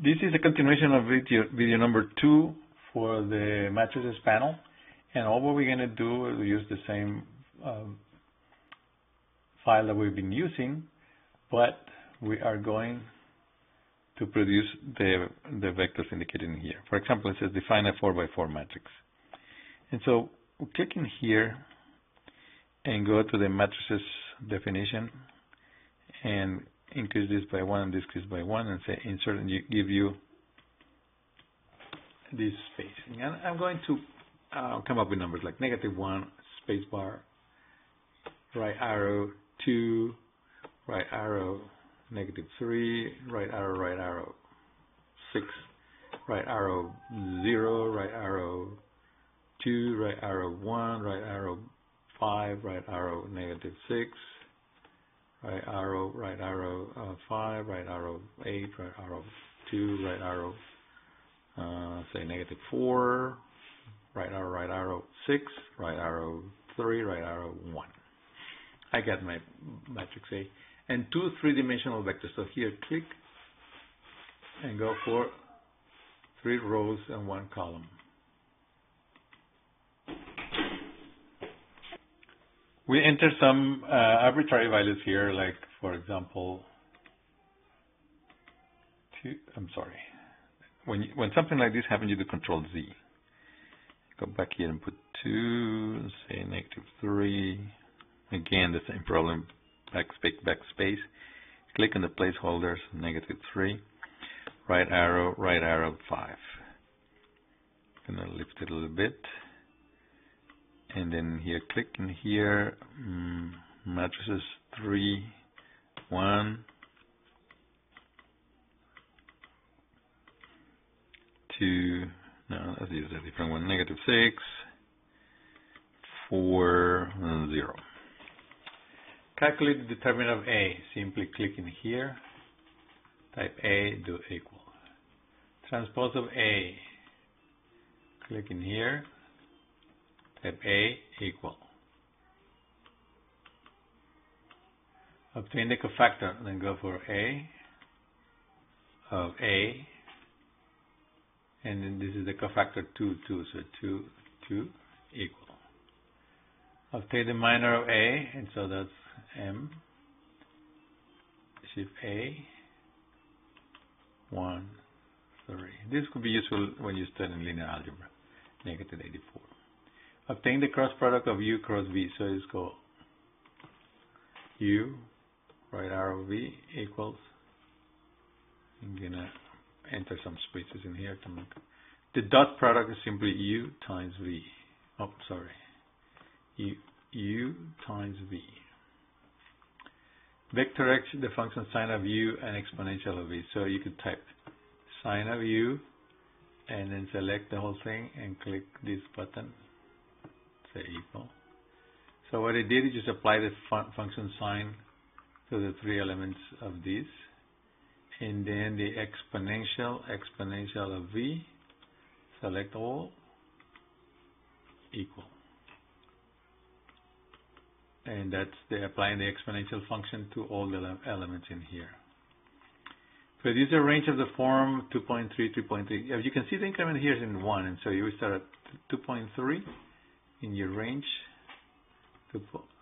This is a continuation of video number 2 for the matrices panel. And all what we're going to do is use the same file that we've been using, but we are going to produce the vectors indicated in here. For example, it says define a 4x4 matrix. And so we click in here and go to the matrices definition and increase this by 1 and decrease by 1 and say insert, and give you this spacing. And I'm going to come up with numbers like -1, spacebar, right arrow, 2, right arrow, -3, right arrow, 6, right arrow, 0, right arrow, 2, right arrow, 1, right arrow, 5, right arrow, -6, right arrow, 5, right arrow, 8, right arrow, 2, right arrow, say -4, right arrow, 6, right arrow, 3, right arrow, 1. I got my matrix A. And 2 3-dimensional vectors. So here, click and go for 3 rows and 1 column. We enter some arbitrary values here, like for example, when something like this happens, you do Control Z. Go back here and put 2, say -3. Again, the same problem. Backspace. Click on the placeholders, -3. Right arrow, 5. Gonna lift it a little bit. And then here, click in here, matrices 3, 1, 2, no, let's use a different one, -6, 4, 0. Calculate the determinant of A. Simply click in here, type A, do equal. Transpose of A. Click in here, type A, equal. Obtain the cofactor, then go for A of A, and then this is the cofactor 2, 2, so 2, 2, equal. Obtain the minor of A, and so that's M, shift A, 1, 3. This could be useful when you study in linear algebra, -84. Obtain the cross product of U cross V, so it's called U, right arrow V, equals, I'm going to enter some spaces in here to make the dot product is simply U times V. Oh, sorry. U times V. Vector X, the function sine of U and exponential of V. So you could type sine of U and then select the whole thing and click this button, say equal. So what it did is just apply the function sine to the 3 elements of this, and then the exponential of V, select all, equal. And that's applying the exponential function to all the elements in here. Produce a range of the form 2.3, 3.3. As you can see, the increment here is in 1, and so you start at 2.3 in your range.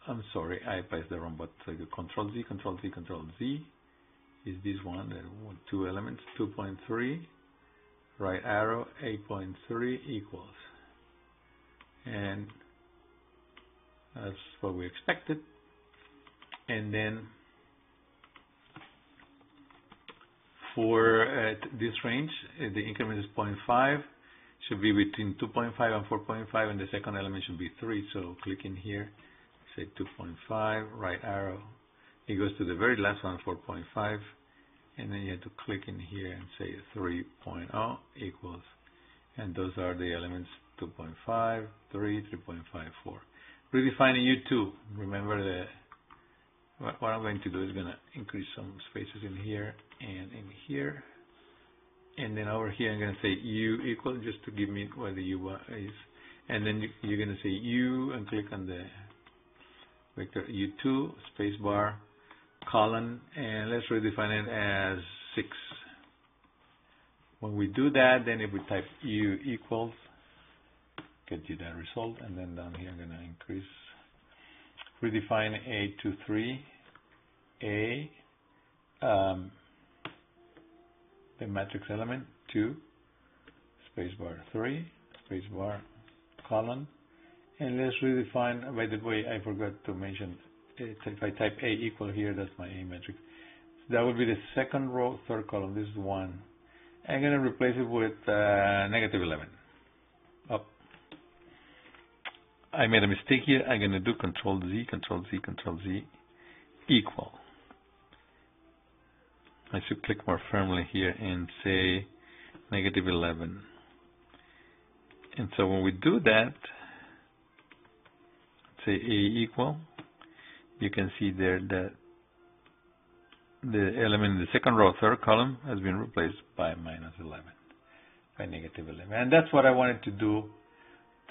I'm sorry, I pressed the wrong button. So you Control Z, Control Z, Control Z. Is this one? There are 2 elements. 2.3, right arrow, 8.3 equals. And that's what we expected. And then for this range, the increment is 0.5, should be between 2.5 and 4.5, and the second element should be 3. So click in here, say 2.5, right arrow. It goes to the very last one, 4.5, and then you have to click in here and say 3.0 equals. And those are the elements 2.5, 3, 3.5, 4. Redefining U2. Remember what I'm going to do is going to increase some spaces in here and in here. And then over here I'm going to say U equal, just to give me where the U is. And then you're going to say U and click on the vector U2, spacebar, colon, and let's redefine it as 6. when we do that, then if we type U equals, get you that result, and then down here I'm going to increase, redefine A to 3, A, the matrix element 2, spacebar 3, spacebar colon, and let's redefine. By the way, I forgot to mention, if I type A equal here, that's my A matrix. So that would be the second row, third column. This is 1. I'm going to replace it with negative 11. Up. I made a mistake here. I'm going to do Control Z, Control Z, Control Z, equal. I should click more firmly here and say negative 11. And so when we do that, say A equal, you can see there that the element in the second row, third column, has been replaced by minus 11, by negative 11. And that's what I wanted to do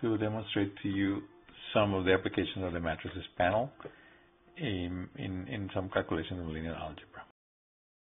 to demonstrate to you some of the applications of the matrices panel in some calculations of linear algebra.